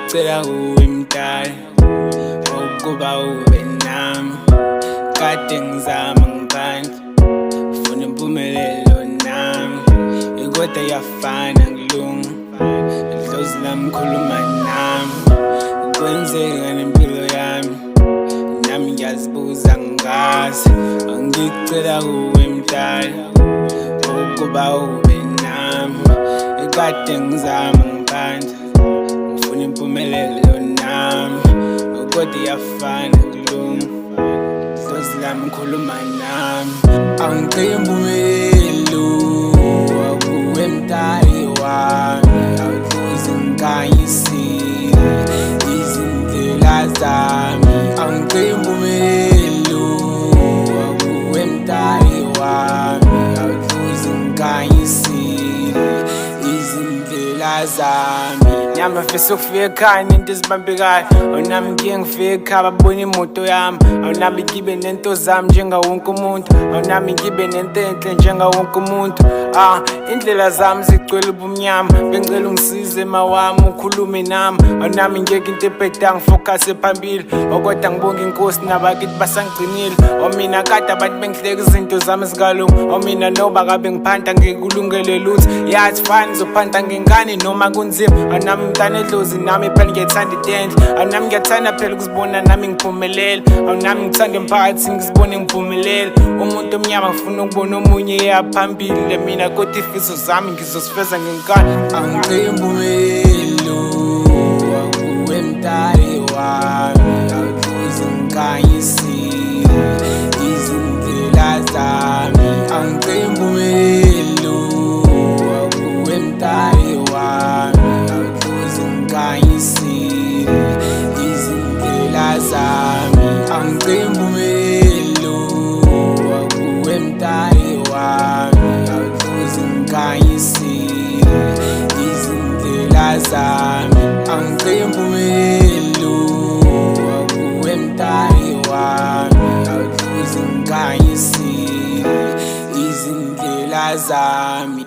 ngicela kuwe mdala ukuba ube nami. Kade ngizama ngiphandle funa impumelelo nami, kodwa yafana ngilunga idlozi lami khuluma nami. Kwenzeka nempilo yami nami ngiyazibuza ngazi, ngicela kuwe mdala ukuba ube nami. Kade ngizama ngiphandle ngifuna impumelelo nami, kodwa yafana ngilunga idlozi lami khuluma nami. Angicela impumelelo akuwe mdali wami, awuhluze ngikanyisile izindlela zami. Angicela impumelelo akuwe mdali wami, awuhluze ngikanyisile izindlela zami. Nami ngifisa ukufika ekhaya nento ezibambekayo, awunami ngiye ngifike ekhaya babone imoto yami. Awunami ngibe nento zami njengawo wonke umuntu, awunami ngibe nento enhle njengawo wonke umuntu. Indlela zami zigcwele ubumnyama, bengicela ungisize mawami ukhulume nami. Awunami ngeke into ebheda ngifocuse phambili, kodwa ngibonga inkosi nabakithi basangigcinile. Mina kade abantu bengihleka izinto zami ezingalungi, mina noba kabe ngiphanda ngikulungele lutho. Yathi fine ngizophanda ngengane noma kunzima. Awunami mntana edlozi nami phela ngiyethanda itendle, awunami ngiyathanda phela ukuzibona nami ngiphumelele. Awunami ngithanda emphakathini ngizibone ngiphumelele. Umuntu omnyama ngifuna ukubona omunye eyaphambili, mina kodwa ifiso zami ngizosifeza ngenkani. Angicela impumelelo akuwe mdali wami, awuhluze ngikanyisile izindlela zami. Angicela impumelelo akuwe mdali wami, awuhluze ngikanyisile izindlela zami. Angicela impumelelo akuwe mdali wami, awuhluze ngikanyisile izindlela zami. Angicela impumelelo akuwe mdali wami, awuhluze ngikanyisile izindlela zami.